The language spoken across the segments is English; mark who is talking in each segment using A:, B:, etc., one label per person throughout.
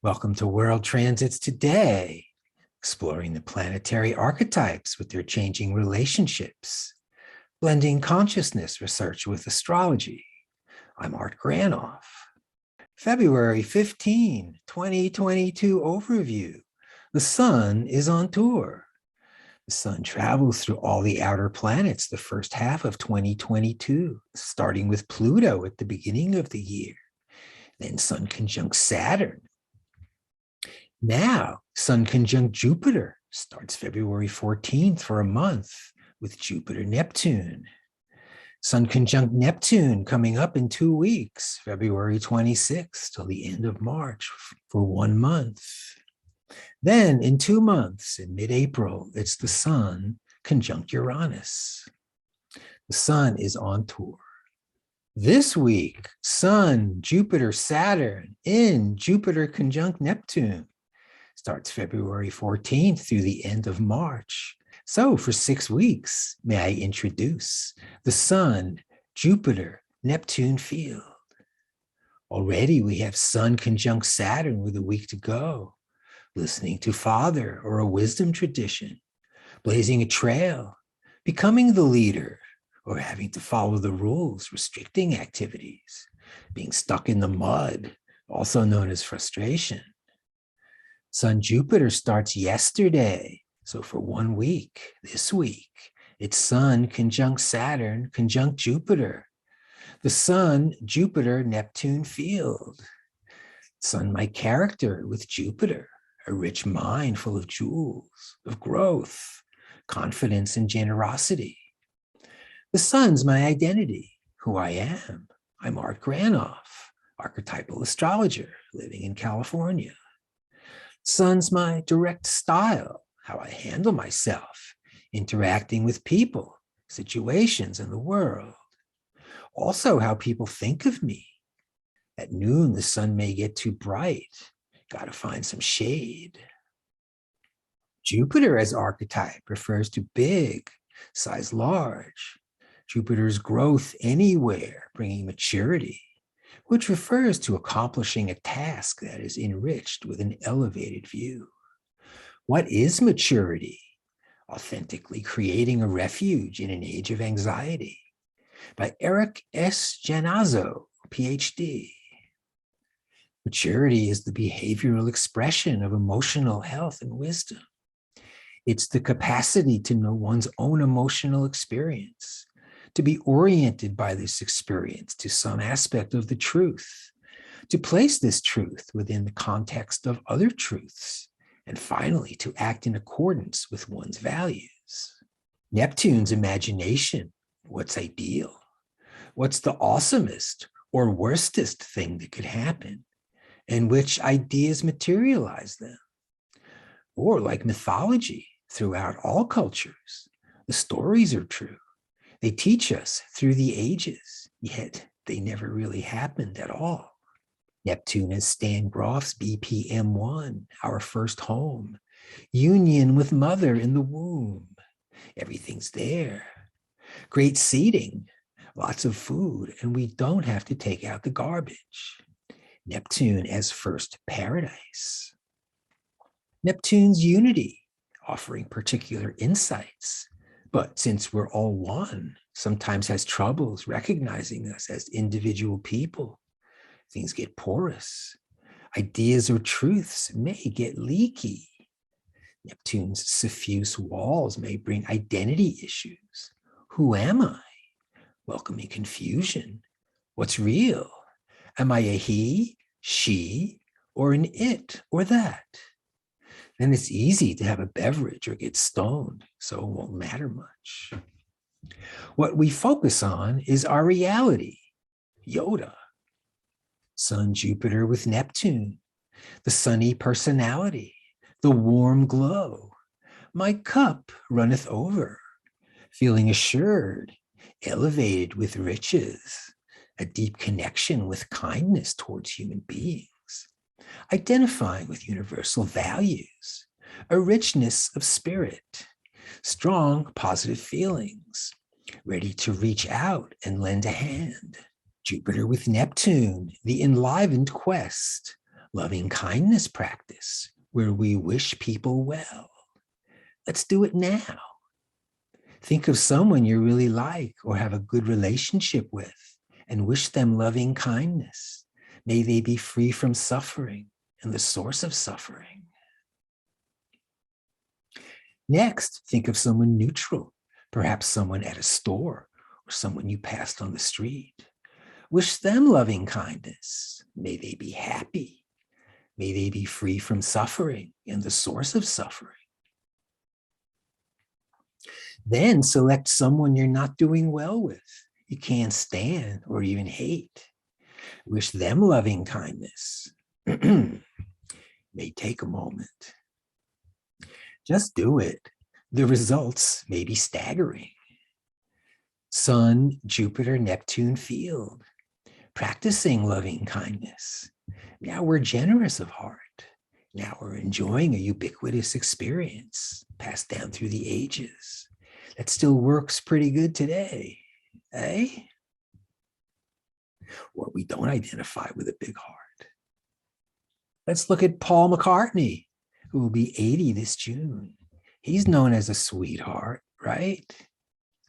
A: Welcome to World Transits Today, exploring the planetary archetypes with their changing relationships, blending consciousness research with astrology. I'm Art Granoff. February 15, 2022 overview. The sun is on tour. The sun travels through all the outer planets the first half of 2022, starting with Pluto at the beginning of the year. Then sun conjunct Saturn. Now, sun conjunct Jupiter starts February 14th for a month with Jupiter-Neptune. Sun conjunct Neptune coming up in 2 weeks, February 26th till the end of March for 1 month. Then in 2 months, in mid-April, it's the sun conjunct Uranus. The sun is on tour. This week, sun, Jupiter, Saturn in Jupiter conjunct Neptune. Starts February 14th through the end of March. So for 6 weeks, may I introduce the Sun, Jupiter, Neptune field. Already we have Sun conjunct Saturn with a week to go, listening to Father or a wisdom tradition, blazing a trail, becoming the leader, or having to follow the rules, restricting activities, being stuck in the mud, also known as frustration. Sun Jupiter starts yesterday. So for 1 week, this week, it's Sun conjunct Saturn conjunct Jupiter. The Sun, Jupiter, Neptune field. Sun, my character with Jupiter, a rich mind full of jewels, of growth, confidence, and generosity. The Sun's my identity, who I am. I'm Art Granoff, archetypal astrologer living in California. Sun's my direct style, how I handle myself, interacting with people, situations, and the world. Also, how people think of me. At noon, the sun may get too bright. Got to find some shade. Jupiter as archetype refers to big, size large. Jupiter's growth anywhere, bringing maturity, which refers to accomplishing a task that is enriched with an elevated view. What is maturity? Authentically creating a refuge in an age of anxiety. By Eric S. Janazzo, PhD. Maturity is the behavioral expression of emotional health and wisdom. It's the capacity to know one's own emotional experience, to be oriented by this experience to some aspect of the truth, to place this truth within the context of other truths, and finally to act in accordance with one's values. Neptune's imagination, what's ideal? What's the awesomest or worstest thing that could happen? And which ideas materialize them? Or like mythology, throughout all cultures, the stories are true. They teach us through the ages, yet they never really happened at all. Neptune is Stan Grof's BPM1, our first home. Union with mother in the womb. Everything's there. Great seating, lots of food, and we don't have to take out the garbage. Neptune as first paradise. Neptune's unity, offering particular insights. But since we're all one, sometimes has troubles recognizing us as individual people. Things get porous. Ideas or truths may get leaky. Neptune's suffuse walls may bring identity issues. Who am I? Welcoming confusion. What's real? Am I a he, she, or an it or that? Then it's easy to have a beverage or get stoned, so it won't matter much. What we focus on is our reality, Yoda. Sun, Jupiter with Neptune, the sunny personality, the warm glow. My cup runneth over, feeling assured, elevated with riches, a deep connection with kindness towards human beings. Identifying with universal values, a richness of spirit, strong positive feelings, ready to reach out and lend a hand. Jupiter with Neptune, the enlivened quest, loving kindness practice where we wish people well. Let's do it now. Think of someone you really like or have a good relationship with and wish them loving kindness. May they be free from suffering and the source of suffering. Next, think of someone neutral, perhaps someone at a store or someone you passed on the street. Wish them loving kindness. May they be happy. May they be free from suffering and the source of suffering. Then select someone you're not doing well with, you can't stand or even hate. Wish them loving kindness. May take a moment. Just do it. The results may be staggering. Sun, Jupiter, Neptune field. Practicing loving kindness. Now we're generous of heart. Now we're enjoying a ubiquitous experience passed down through the ages that still works pretty good today, eh? Or we don't identify with a big heart. Let's look at Paul McCartney, who will be 80 this June. He's known as a sweetheart, right?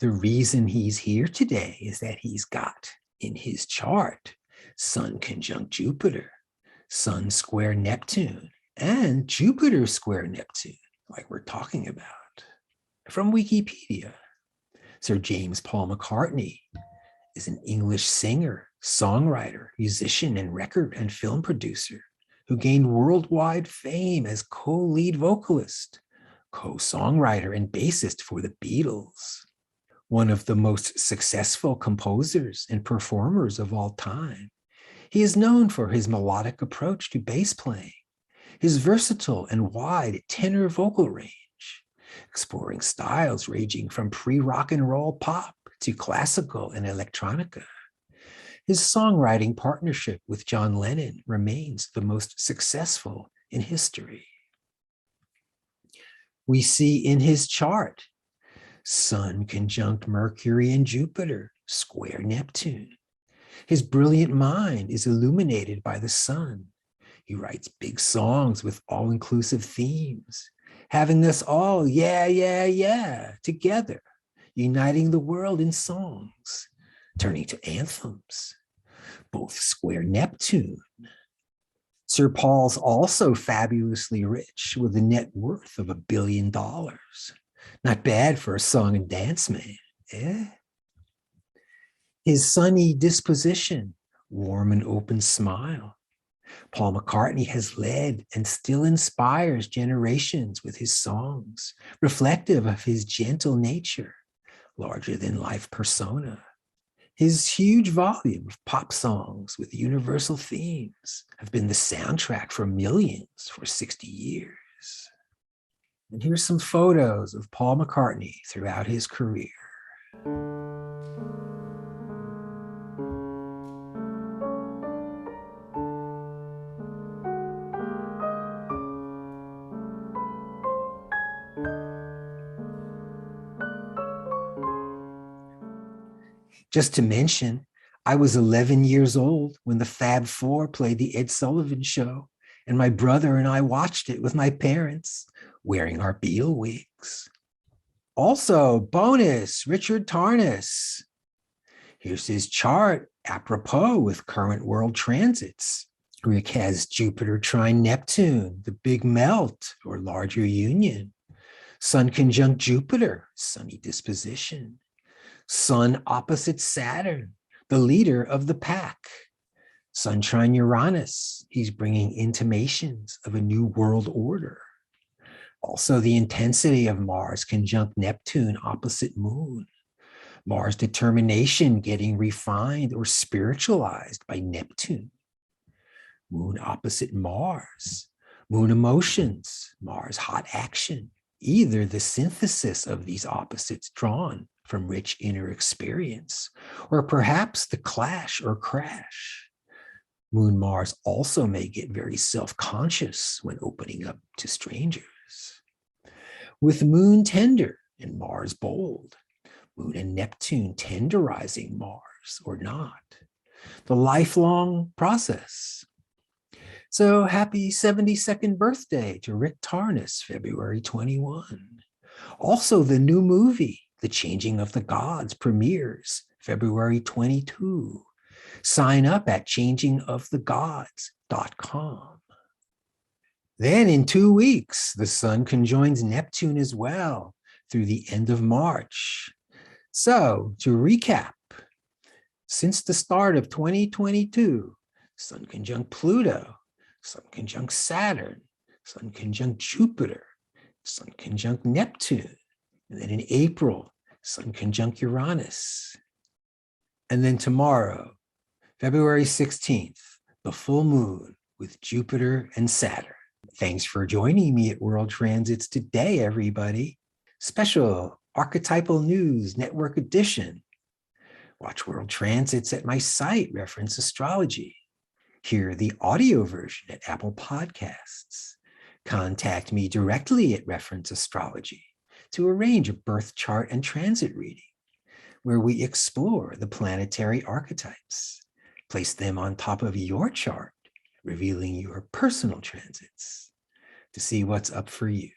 A: The reason he's here today is that he's got in his chart Sun conjunct Jupiter, Sun square Neptune, and Jupiter square Neptune, like we're talking about. From Wikipedia, Sir James Paul McCartney is an English singer, songwriter, musician, and record and film producer who gained worldwide fame as co-lead vocalist, co-songwriter, and bassist for the Beatles. One of the most successful composers and performers of all time. He is known for his melodic approach to bass playing, his versatile and wide tenor vocal range, exploring styles ranging from pre-rock and roll pop to classical and electronica. His songwriting partnership with John Lennon remains the most successful in history. We see in his chart, Sun conjunct Mercury and Jupiter, square Neptune. His brilliant mind is illuminated by the sun. He writes big songs with all-inclusive themes, having us all, yeah, together, uniting the world in songs, turning to anthems, both square Neptune. Sir Paul's also fabulously rich with a net worth of $1 billion. Not bad for a song and dance man, eh? His sunny disposition, warm and open smile. Paul McCartney has led and still inspires generations with his songs, reflective of his gentle nature, larger than life persona. His huge volume of pop songs with universal themes have been the soundtrack for millions for 60 years. And here's some photos of Paul McCartney throughout his career. Just to mention, I was 11 years old when the Fab Four played the Ed Sullivan Show, and my brother and I watched it with my parents, wearing our Beatle wigs. Also, bonus, Richard Tarnas. Here's his chart, apropos with current world transits. Rick has Jupiter trine Neptune, the big melt or larger union. Sun conjunct Jupiter, sunny disposition. Sun opposite Saturn, the leader of the pack. Sun trine Uranus, he's bringing intimations of a new world order. Also the intensity of Mars conjunct Neptune opposite Moon. Mars determination getting refined or spiritualized by Neptune. Moon opposite Mars. Moon emotions, Mars hot action. Either the synthesis of these opposites drawn from rich inner experience, or perhaps the clash or crash. Moon Mars also may get very self-conscious when opening up to strangers. With Moon tender and Mars bold, Moon and Neptune tenderizing Mars or not. The lifelong process. So happy 72nd birthday to Rick Tarnas, February 21. Also, the new movie, The Changing of the Gods, premieres February 22. Sign up at changingofthegods.com. Then in 2 weeks, the sun conjoins Neptune as well through the end of March. So to recap, since the start of 2022, Sun conjunct Pluto, Sun conjunct Saturn, Sun conjunct Jupiter, Sun conjunct Neptune, and then in April, Sun conjunct Uranus. And then tomorrow, February 16th, the full moon with Jupiter and Saturn. Thanks for joining me at World Transits today, everybody. Special Archetypal News Network Edition. Watch World Transits at my site, Reference Astrology. Hear the audio version at Apple Podcasts. Contact me directly at Reference Astrology to arrange a birth chart and transit reading, where we explore the planetary archetypes, place them on top of your chart, revealing your personal transits to see what's up for you.